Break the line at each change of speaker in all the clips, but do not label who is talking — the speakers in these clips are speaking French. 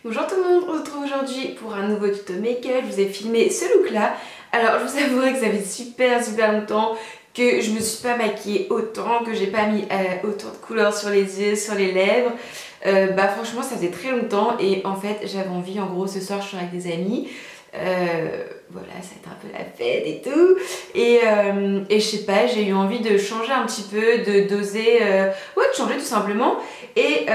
Bonjour tout le monde, on se retrouve aujourd'hui pour un nouveau tuto make-up. Je vous ai filmé ce look là. Alors je vous avouerai que ça fait super longtemps que je me suis pas maquillée autant, que j'ai pas mis autant de couleurs sur les yeux, sur les lèvres. Franchement ça faisait très longtemps et en fait j'avais envie, en gros ce soir je suis avec des amis. Voilà, ça va être un peu la fête et tout. Et je sais pas, j'ai eu envie de changer un petit peu, d'oser, de changer tout simplement. Et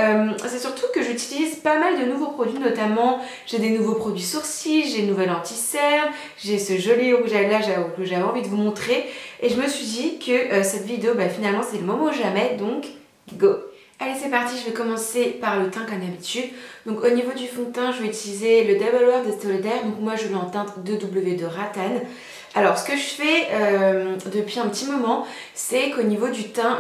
c'est surtout que j'utilise pas mal de nouveaux produits, notamment j'ai des nouveaux produits sourcils, j'ai une nouvelle anti-cerne, j'ai ce joli rouge à lèvres que j'avais envie de vous montrer. Et je me suis dit que cette vidéo, finalement c'est le moment ou jamais, donc go! Allez c'est parti, je vais commencer par le teint comme d'habitude. Donc au niveau du fond de teint, je vais utiliser le Double Wear d'Estée Lauder. Donc moi je l'ai en teinte 2W de Rattan. Alors ce que je fais depuis un petit moment, c'est qu'au niveau du teint,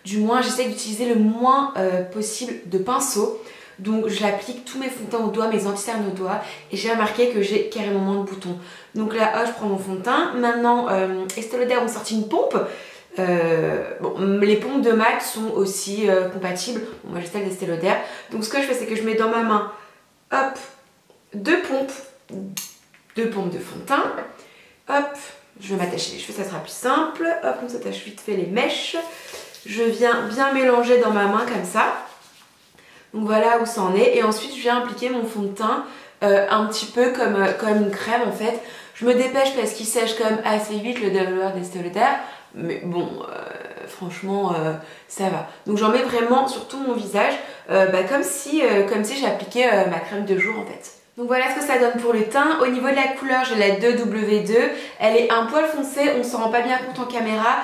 j'essaie d'utiliser le moins possible de pinceau. Donc j'applique tous mes fonds de teint au doigt, mes anti-cernes au doigt, et j'ai remarqué que j'ai carrément moins de boutons. Donc là, je prends mon fond de teint. Maintenant, Estée Lauder ont sorti une pompe. Les pompes de MAC sont aussi compatibles. Moi j'ai celle d'Estée Lauder. Donc ce que je fais, c'est que je mets dans ma main, hop, deux pompes de fond de teint. Hop, je vais m'attacher les cheveux, ça sera plus simple. Hop, on s'attache vite fait les mèches. Je viens bien mélanger dans ma main comme ça. Donc voilà où ça en est. Et ensuite je viens appliquer mon fond de teint un petit peu comme une crème en fait. Je me dépêche parce qu'il sèche quand même assez vite, le Double Wear d'Estée Lauder. Mais bon, franchement, ça va. Donc j'en mets vraiment sur tout mon visage, comme si j'appliquais ma crème de jour en fait. Donc voilà ce que ça donne pour le teint. Au niveau de la couleur, j'ai la 2W2. Elle est un poil foncée, on s'en rend pas bien compte en caméra.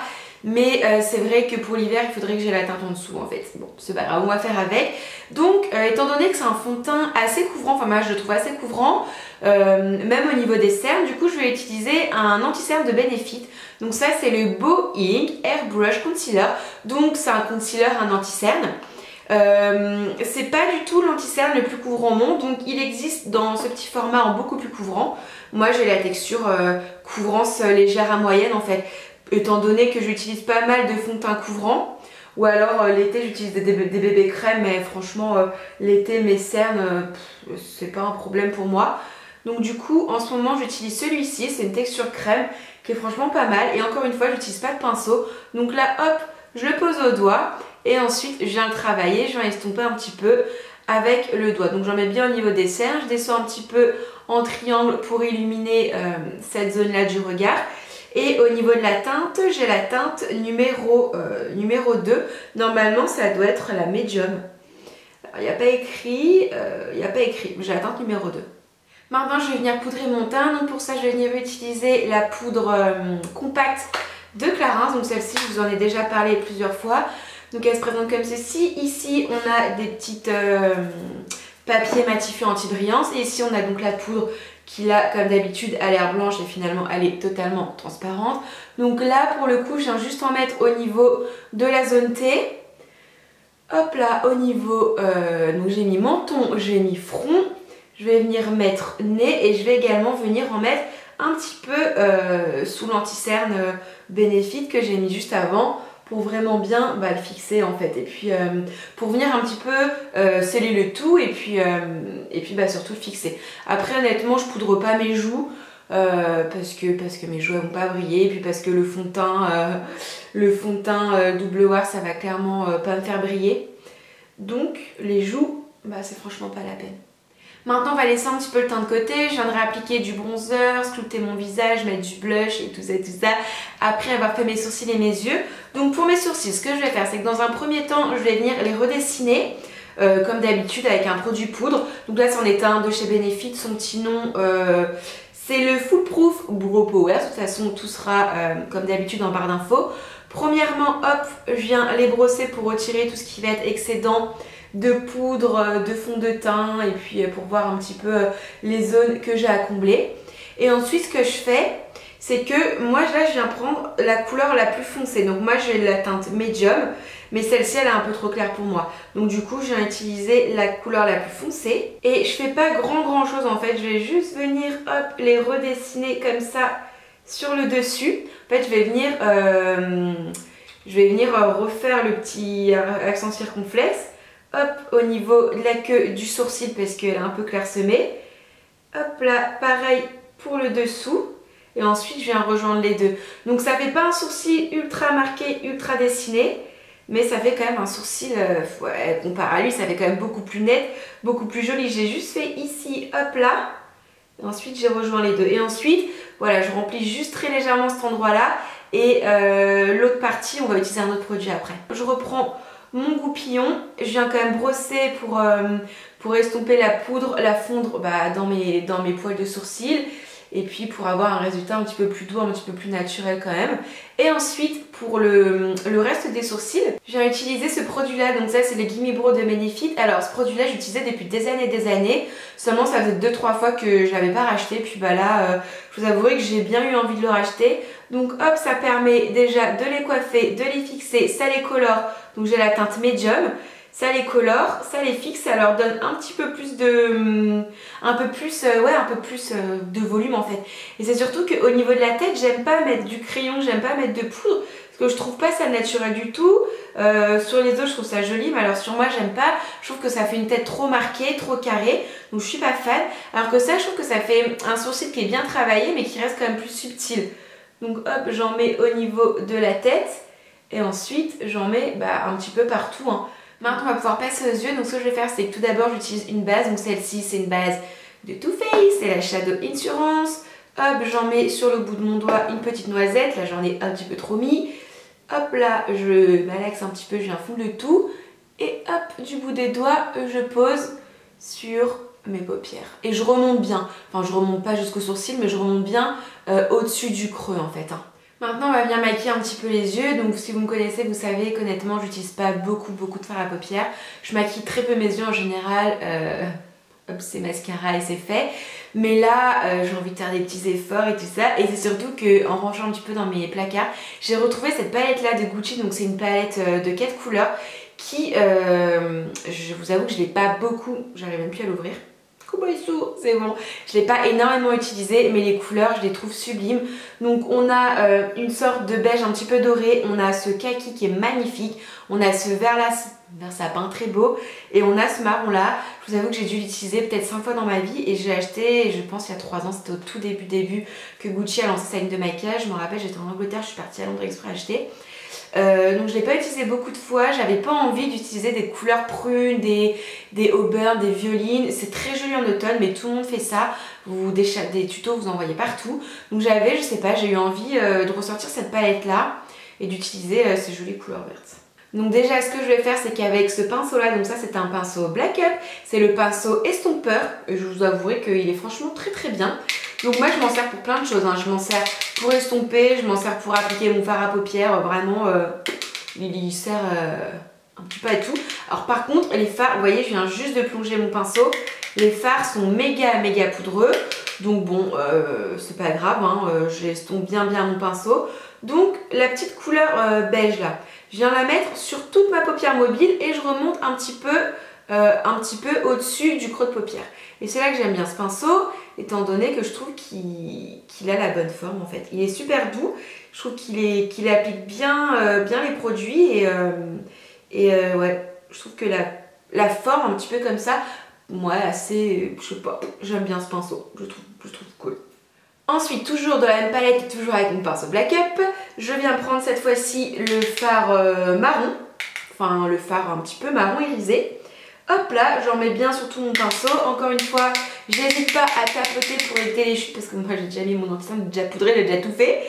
Mais c'est vrai que pour l'hiver, il faudrait que j'ai la teinte en dessous en fait. Bon, c'est pas grave, on va faire avec. Donc, étant donné que c'est un fond de teint assez couvrant, enfin moi je le trouve assez couvrant, même au niveau des cernes, du coup je vais utiliser un anti-cerne de Benefit. Donc ça c'est le Beau Ink Airbrush Concealer. Donc c'est un concealer, un anti-cerne. C'est pas du tout l'anti-cerne le plus couvrant au monde, donc il existe dans ce petit format en beaucoup plus couvrant. Moi j'ai la texture couvrance légère à moyenne en fait. Étant donné que j'utilise pas mal de fond de teint couvrant, ou alors l'été j'utilise des bébés crèmes, mais franchement l'été mes cernes c'est pas un problème pour moi. Donc du coup en ce moment j'utilise celui-ci, c'est une texture crème qui est franchement pas mal, et encore une fois j'utilise pas de pinceau. Donc là hop, je le pose au doigt et ensuite je viens le travailler, je viens estomper un petit peu avec le doigt. Donc j'en mets bien au niveau des cernes, je descends un petit peu en triangle pour illuminer cette zone là du regard. Et au niveau de la teinte, j'ai la teinte numéro 2. Normalement, ça doit être la médium. Il n'y a pas écrit, j'ai la teinte numéro 2. Maintenant, je vais venir poudrer mon teint. Donc pour ça, je vais venir utiliser la poudre compacte de Clarins. Donc celle-ci, je vous en ai déjà parlé plusieurs fois. Donc elle se présente comme ceci. Ici, on a des petites papiers matifiants anti-brillance. Et ici, on a donc la poudre qui là comme d'habitude a l'air blanche et finalement elle est totalement transparente. Donc là pour le coup je viens juste en mettre au niveau de la zone T. Hop là au niveau, donc j'ai mis menton, j'ai mis front, je vais venir mettre nez et je vais également venir en mettre un petit peu sous l'anti-cerne Benefit que j'ai mis juste avant, pour vraiment bien le fixer en fait, et puis pour venir un petit peu sceller le tout et puis surtout le fixer. Après honnêtement je poudre pas mes joues parce que mes joues elles vont pas briller, et puis parce que le fond de teint Double Wear ça va clairement pas me faire briller. Donc les joues c'est franchement pas la peine. Maintenant on va laisser un petit peu le teint de côté, je viendrai appliquer du bronzer, sculpter mon visage, mettre du blush et tout ça, après avoir fait mes sourcils et mes yeux. Donc pour mes sourcils, ce que je vais faire, c'est que dans un premier temps, je vais venir les redessiner comme d'habitude avec un produit poudre. Donc là c'en est un de chez Benefit, son petit nom c'est le Foolproof Brow Power. De toute façon tout sera comme d'habitude en barre d'infos. Premièrement, hop, je viens les brosser pour retirer tout ce qui va être excédent de poudre, de fond de teint, et puis pour voir un petit peu les zones que j'ai à combler. Et ensuite ce que je fais, c'est que moi là je viens prendre la couleur la plus foncée. Donc moi j'ai la teinte médium, mais celle-ci elle est un peu trop claire pour moi. Donc du coup je viens utiliser la couleur la plus foncée. Et je fais pas grand chose en fait, je vais juste venir hop les redessiner comme ça sur le dessus. En fait je vais venir refaire le petit accent circonflexe hop, au niveau de la queue du sourcil parce qu'elle est un peu clairsemée. Hop là, pareil pour le dessous. Et ensuite, je viens rejoindre les deux. Donc ça fait pas un sourcil ultra marqué, ultra dessiné, mais ça fait quand même un sourcil, ouais, comparé à lui, ça fait quand même beaucoup plus net, beaucoup plus joli. J'ai juste fait ici, hop là. Et ensuite, j'ai rejoint les deux. Et ensuite, voilà, je remplis juste très légèrement cet endroit-là. Et l'autre partie, on va utiliser un autre produit après. Je reprends mon goupillon. Je viens quand même brosser pour estomper la poudre, la fondre dans mes poils de sourcils. Et puis pour avoir un résultat un petit peu plus doux, un petit peu plus naturel quand même. Et ensuite pour le reste des sourcils, je viens utiliser ce produit là. Donc ça c'est le Gimme Brow de Benefit. Alors ce produit là j'utilisais depuis des années. Seulement ça faisait 2-3 fois que je l'avais pas racheté. Puis bah là je vous avouerai que j'ai bien eu envie de le racheter. Donc hop, ça permet déjà de les coiffer, de les fixer, ça les colore. Donc j'ai la teinte médium. Ça les colore, ça les fixe, ça leur donne un petit peu plus de volume en fait. Et c'est surtout qu'au niveau de la tête, j'aime pas mettre du crayon, j'aime pas mettre de poudre, parce que je trouve pas ça naturel du tout. Sur les autres, je trouve ça joli, mais alors sur moi, j'aime pas. Je trouve que ça fait une tête trop marquée, trop carrée, donc je suis pas fan. Alors que ça, je trouve que ça fait un sourcil qui est bien travaillé, mais qui reste quand même plus subtil. Donc hop, j'en mets au niveau de la tête, et ensuite, j'en mets un petit peu partout, hein. Maintenant on va pouvoir passer aux yeux, donc ce que je vais faire c'est que tout d'abord j'utilise une base, donc celle-ci c'est une base de Too Faced, c'est la Shadow Insurance. Hop, j'en mets sur le bout de mon doigt une petite noisette, là j'en ai un petit peu trop mis. Hop là, je malaxe un petit peu, je viens fondre le tout. Et hop, du bout des doigts, je pose sur mes paupières. Et je remonte bien, enfin je remonte pas jusqu'au sourcil, mais je remonte bien au-dessus du creux en fait, hein. Maintenant on va venir maquiller un petit peu les yeux, donc si vous me connaissez vous savez qu'honnêtement j'utilise pas beaucoup de fard à paupières. Je maquille très peu mes yeux en général, hop c'est mascara et c'est fait. Mais là j'ai envie de faire des petits efforts et tout ça, et c'est surtout qu'en rangeant un petit peu dans mes placards, j'ai retrouvé cette palette là de Gucci, donc c'est une palette de 4 couleurs qui, je vous avoue que je l'ai pas beaucoup, j'arrive même plus à l'ouvrir. C'est bon, je ne l'ai pas énormément utilisé, mais les couleurs je les trouve sublimes. Donc on a une sorte de beige un petit peu doré, on a ce kaki qui est magnifique, on a ce vert là, vert sapin très beau, et on a ce marron là. Je vous avoue que j'ai dû l'utiliser peut-être 5 fois dans ma vie, et j'ai acheté, je pense il y a 3 ans, c'était au tout début que Gucci a lancé sa ligne de maquillage. Je me rappelle, j'étais en Angleterre, je suis partie à Londres exprès acheter. Donc je l'ai pas utilisé beaucoup de fois, j'avais pas envie d'utiliser des couleurs prunes, des auburn, des violines. C'est très joli en automne, mais tout le monde fait ça, des tutos vous en voyez partout. Donc j'avais, je sais pas, j'ai eu envie de ressortir cette palette là et d'utiliser ces jolies couleurs vertes. Donc déjà ce que je vais faire c'est qu'avec ce pinceau là, donc ça c'est un pinceau Black Up, c'est le pinceau estompeur, et je vous avouerai qu'il est franchement très bien. Donc moi je m'en sers pour plein de choses, hein. Je m'en sers pour estomper, je m'en sers pour appliquer mon fard à paupières, vraiment il sert un petit peu à tout. Alors par contre les fards, vous voyez je viens juste de plonger mon pinceau, les fards sont méga poudreux, donc bon c'est pas grave, hein, j'estompe bien mon pinceau. Donc la petite couleur beige là, je viens la mettre sur toute ma paupière mobile et je remonte un petit peu au-dessus du creux de paupière. Et c'est là que j'aime bien ce pinceau, étant donné que je trouve qu'il a la bonne forme en fait. Il est super doux, je trouve qu'il applique bien les produits, et ouais, je trouve que la forme un petit peu comme ça, moi assez, je sais pas, j'aime bien ce pinceau, je trouve cool. Ensuite, toujours dans la même palette, toujours avec mon pinceau Black Up, je viens prendre cette fois-ci le fard marron, enfin le fard un petit peu marron irisé. Hop là, j'en mets bien sur tout mon pinceau. Encore une fois, j'hésite pas à tapoter pour éviter les chutes, parce que moi j'ai déjà mis mon anti-cerne, j'ai déjà poudré, j'ai déjà tout fait.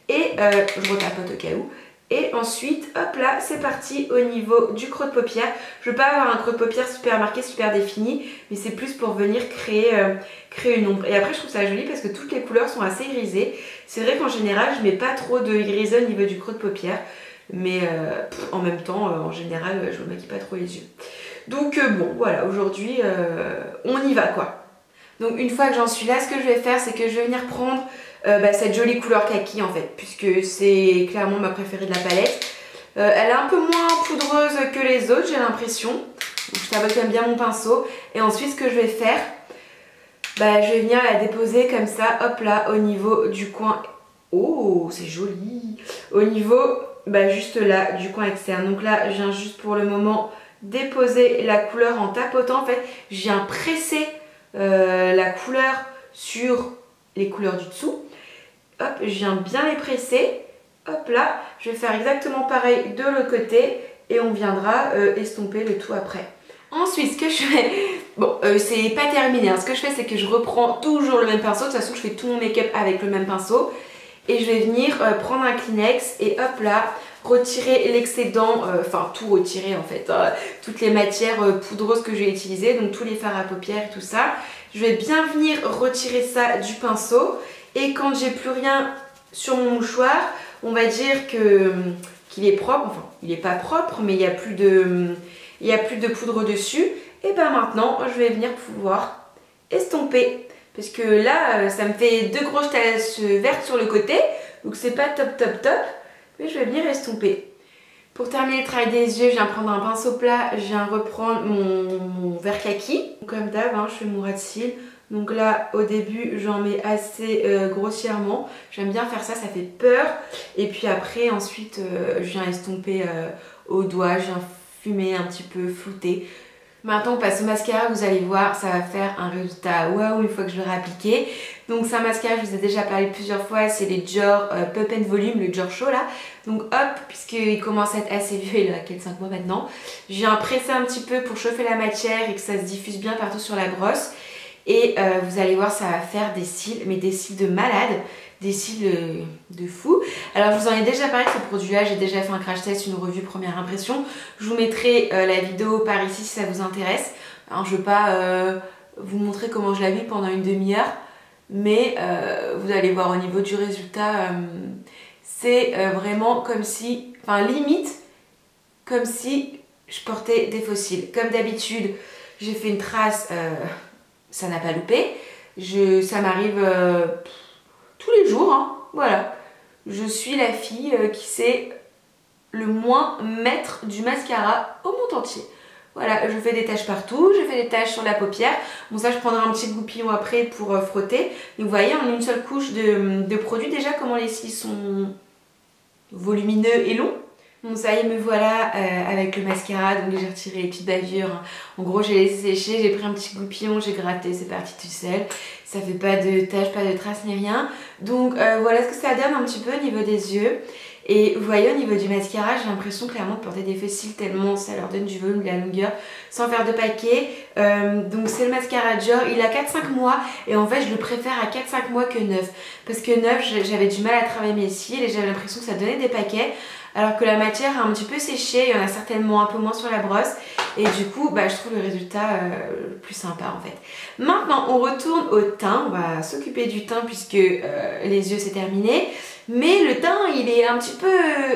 Et je retapote au cas où. Et ensuite, hop là, c'est parti au niveau du creux de paupière. Je veux pas avoir un creux de paupière super marqué, super défini, mais c'est plus pour venir créer une ombre. Et après, je trouve ça joli parce que toutes les couleurs sont assez irisées. C'est vrai qu'en général, je mets pas trop de irisé au niveau du creux de paupière, mais en même temps, en général, je me maquille pas trop les yeux. Donc bon, voilà, aujourd'hui, on y va quoi. Donc une fois que j'en suis là, ce que je vais faire, c'est que je vais venir prendre cette jolie couleur kaki en fait, puisque c'est clairement ma préférée de la palette. Elle est un peu moins poudreuse que les autres, j'ai l'impression. Donc je tapote quand même bien mon pinceau. Et ensuite, ce que je vais faire, je vais venir la déposer comme ça, hop là, au niveau du coin. Oh, c'est joli. Au niveau, juste là, du coin externe. Donc là, je viens juste pour le moment déposer la couleur en tapotant. En fait, je viens presser la couleur sur les couleurs du dessous. Hop, je viens bien les presser. Hop là, je vais faire exactement pareil de l'autre côté et on viendra estomper le tout après. Ensuite, ce que je fais, bon, c'est pas terminé, hein. Ce que je fais, c'est que je reprends toujours le même pinceau. De toute façon, je fais tout mon make-up avec le même pinceau. Et je vais venir prendre un Kleenex et hop là, retirer l'excédent, enfin tout retirer en fait, toutes les matières poudreuses que j'ai utilisées, donc tous les fards à paupières et tout ça. Je vais bien venir retirer ça du pinceau et quand j'ai plus rien sur mon mouchoir, on va dire qu'il est propre, enfin il n'est pas propre mais il n'y a plus de poudre dessus. Et ben maintenant je vais venir pouvoir estomper parce que là ça me fait deux grosses taches vertes sur le côté, donc c'est pas top top top, mais je vais venir estomper. Pour terminer le travail des yeux, je viens prendre un pinceau plat, je viens reprendre mon vert kaki. Comme d'hab, hein, je fais mon ras de cils. Donc là, au début, j'en mets assez grossièrement. J'aime bien faire ça, ça fait peur. Et puis après, ensuite, je viens estomper au doigt, je viens fumer un petit peu, flouter. Maintenant, on passe au mascara, vous allez voir, ça va faire un résultat waouh une fois que je l'aurai appliqué. Donc c'est un mascara, je vous ai déjà parlé plusieurs fois, c'est les Dior Pump and Volume, le Dior Show là. Donc hop, puisqu'il commence à être assez vieux, il a 4-5 mois maintenant, je viens presser un petit peu pour chauffer la matière et que ça se diffuse bien partout sur la brosse. Et vous allez voir, ça va faire des cils, mais des cils de malade, des cils de fou. Alors je vous en ai déjà parlé de ce produit là, j'ai déjà fait un crash test, une revue première impression. Je vous mettrai la vidéo par ici si ça vous intéresse. Alors je ne vais pas vous montrer comment je l'applique pendant une demi-heure, mais vous allez voir au niveau du résultat, c'est vraiment comme si, enfin limite comme si je portais des faux cils. Comme d'habitude, j'ai fait une trace, ça n'a pas loupé. Ça m'arrive tous les jours, hein, voilà. Je suis la fille qui sait le moins mettre du mascara au monde entier. Voilà, je fais des taches partout, je fais des taches sur la paupière. Bon ça je prendrai un petit goupillon après pour frotter. Donc vous voyez, en une seule couche de produit, déjà comment les cils sont volumineux et longs. Bon ça y est, me voilà avec le mascara, donc j'ai retiré les petites bavures, hein. En gros j'ai laissé sécher, j'ai pris un petit goupillon, j'ai gratté, c'est parti tout seul. Ça fait pas de taches, pas de traces ni rien. Donc voilà ce que ça donne un petit peu au niveau des yeux. Et vous voyez, au niveau du mascara, j'ai l'impression clairement de porter des faux cils tellement ça leur donne du volume, de la longueur, sans faire de paquet. Donc c'est le mascara Dior, il a 4-5 mois et en fait je le préfère à 4-5 mois que neuf. Parce que neuf, j'avais du mal à travailler mes cils et j'avais l'impression que ça donnait des paquets. Alors que la matière a un petit peu séché, il y en a certainement un peu moins sur la brosse. Et du coup, je trouve le résultat le plus sympa en fait. Maintenant, on retourne au teint. On va s'occuper du teint puisque les yeux c'est terminé. Mais le teint, il est un petit peu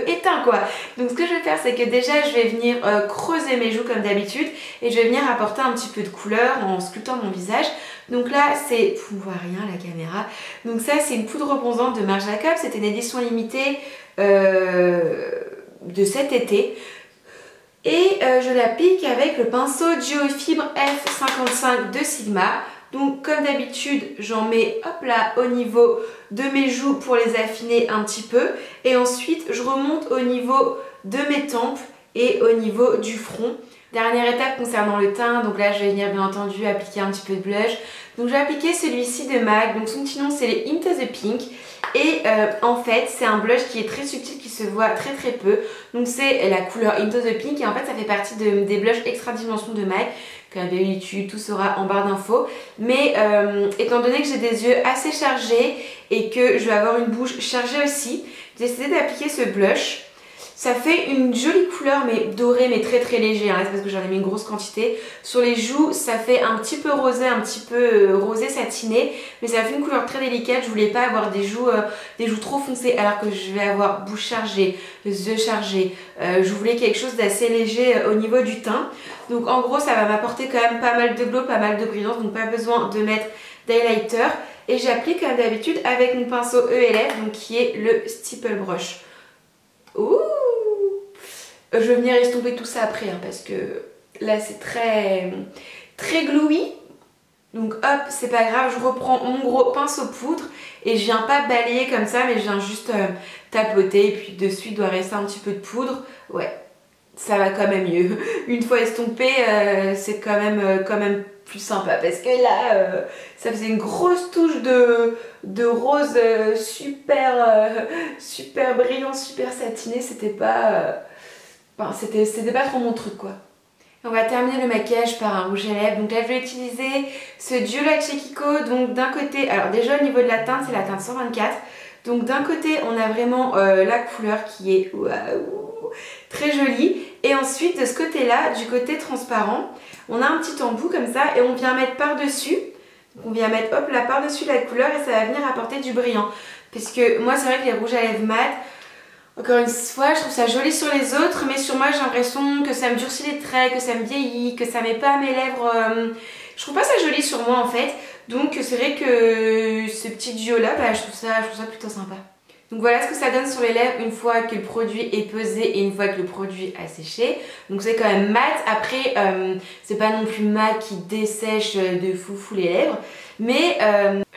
éteint quoi. Donc ce que je vais faire, c'est que déjà, je vais venir creuser mes joues comme d'habitude. Et je vais venir apporter un petit peu de couleur en sculptant mon visage. Donc là, c'est... Vous ne voyez rien à la caméra. Donc ça, c'est une poudre bronzante de Marc Jacobs. C'était une édition limitée de cet été. Et je l'applique avec le pinceau Geofibre F55 de Sigma. Donc comme d'habitude, j'en mets hop là au niveau de mes joues pour les affiner un petit peu. Et ensuite, je remonte au niveau de mes tempes et au niveau du front. Dernière étape concernant le teint, donc là je vais venir bien entendu appliquer un petit peu de blush. Donc je vais appliquer celui-ci de MAC, donc son petit nom c'est les Into the Pink. Et en fait c'est un blush qui est très subtil, qui se voit très très peu. Donc c'est la couleur Into the Pink et en fait ça fait partie des blushs extra dimension de MAC. Comme d'habitude, tout sera en barre d'infos. Mais étant donné que j'ai des yeux assez chargés et que je vais avoir une bouche chargée aussi, j'ai décidé d'appliquer ce blush. Ça fait une jolie couleur mais dorée mais très très léger, hein. C'est parce que j'en ai mis une grosse quantité. Sur les joues ça fait un petit peu rosé, un petit peu rosé satiné, mais ça fait une couleur très délicate. Je voulais pas avoir des joues trop foncées alors que je vais avoir bouche chargée, yeux chargés. Je voulais quelque chose d'assez léger au niveau du teint. Donc en gros ça va m'apporter quand même pas mal de glow, pas mal de brillance, donc pas besoin de mettre d'highlighter. Et j'applique comme d'habitude avec mon pinceau ELF, donc qui est le Stipple Brush. Ouh! Je vais venir estomper tout ça après, hein, parce que là c'est très gluey. Donc hop, c'est pas grave, je reprends mon gros pinceau poudre et je viens pas balayer comme ça, mais je viens juste tapoter et puis dessus il doit rester un petit peu de poudre. Ouais, ça va quand même mieux. Une fois estompé, c'est quand même plus sympa parce que là, ça faisait une grosse touche de rose super brillant, super satiné. C'était pas, enfin, c'était pas trop mon truc quoi. On va terminer le maquillage par un rouge à lèvres. Donc là je vais utiliser ce duo là de chez Kiko. Donc d'un côté, alors déjà au niveau de la teinte, c'est la teinte 124. Donc d'un côté on a vraiment la couleur qui est waouh, très jolie. Et ensuite de ce côté là, du côté transparent, on a un petit embout comme ça et on vient mettre par dessus. Donc on vient mettre hop là par dessus la couleur et ça va venir apporter du brillant. Parce que moi c'est vrai que les rouges à lèvres mat, encore une fois, je trouve ça joli sur les autres, mais sur moi j'ai l'impression que ça me durcit les traits, que ça me vieillit, que ça met pas à mes lèvres. Je trouve pas ça joli sur moi en fait. Donc c'est vrai que ce petit duo là, bah, je trouve ça plutôt sympa. Donc voilà ce que ça donne sur les lèvres une fois que le produit est pesé et une fois que le produit a séché. Donc c'est quand même mat. Après c'est pas non plus mat qui dessèche de foufou les lèvres. Mais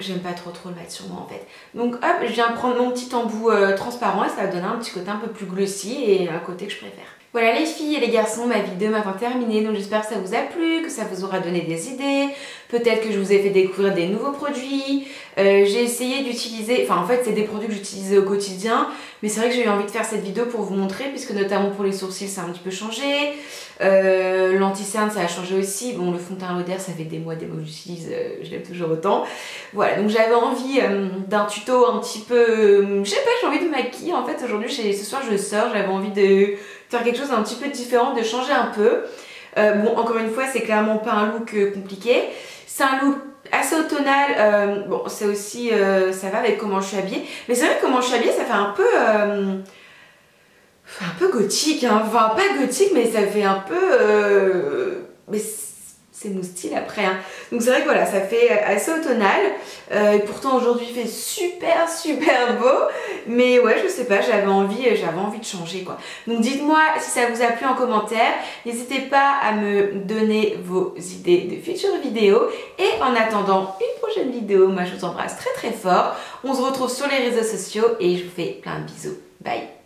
j'aime pas trop le mat sur moi en fait. Donc hop, je viens prendre mon petit embout transparent et ça va donner un petit côté un peu plus glossy et un côté que je préfère. Voilà les filles et les garçons, ma vidéo m'a terminée, donc j'espère que ça vous a plu, que ça vous aura donné des idées, peut-être que je vous ai fait découvrir des nouveaux produits. J'ai essayé d'utiliser, enfin en fait c'est des produits que j'utilise au quotidien, mais c'est vrai que j'ai eu envie de faire cette vidéo pour vous montrer, puisque notamment pour les sourcils ça a un petit peu changé, l'anti-cerne ça a changé aussi, bon le fond de teint Lauder ça fait des mois que j'utilise, je l'aime toujours autant. Voilà, donc j'avais envie d'un tuto un petit peu, je sais pas, j'ai envie de me maquiller en fait aujourd'hui, ce soir je sors, j'avais envie de faire quelque chose d'un petit peu différent, de changer un peu. Bon, encore une fois, c'est clairement pas un look compliqué. C'est un look assez automnal. Bon, c'est aussi, ça va avec comment je suis habillée. Mais c'est vrai que comment je suis habillée, ça fait un peu gothique. Hein. Enfin, pas gothique, mais ça fait un peu... mais c'est mon style après. Hein. Donc c'est vrai que voilà, ça fait assez automnal. Pourtant aujourd'hui il fait super beau. Mais ouais, je sais pas, j'avais envie de changer quoi. Donc dites-moi si ça vous a plu en commentaire. N'hésitez pas à me donner vos idées de futures vidéos. Et en attendant une prochaine vidéo, moi je vous embrasse très fort. On se retrouve sur les réseaux sociaux et je vous fais plein de bisous. Bye!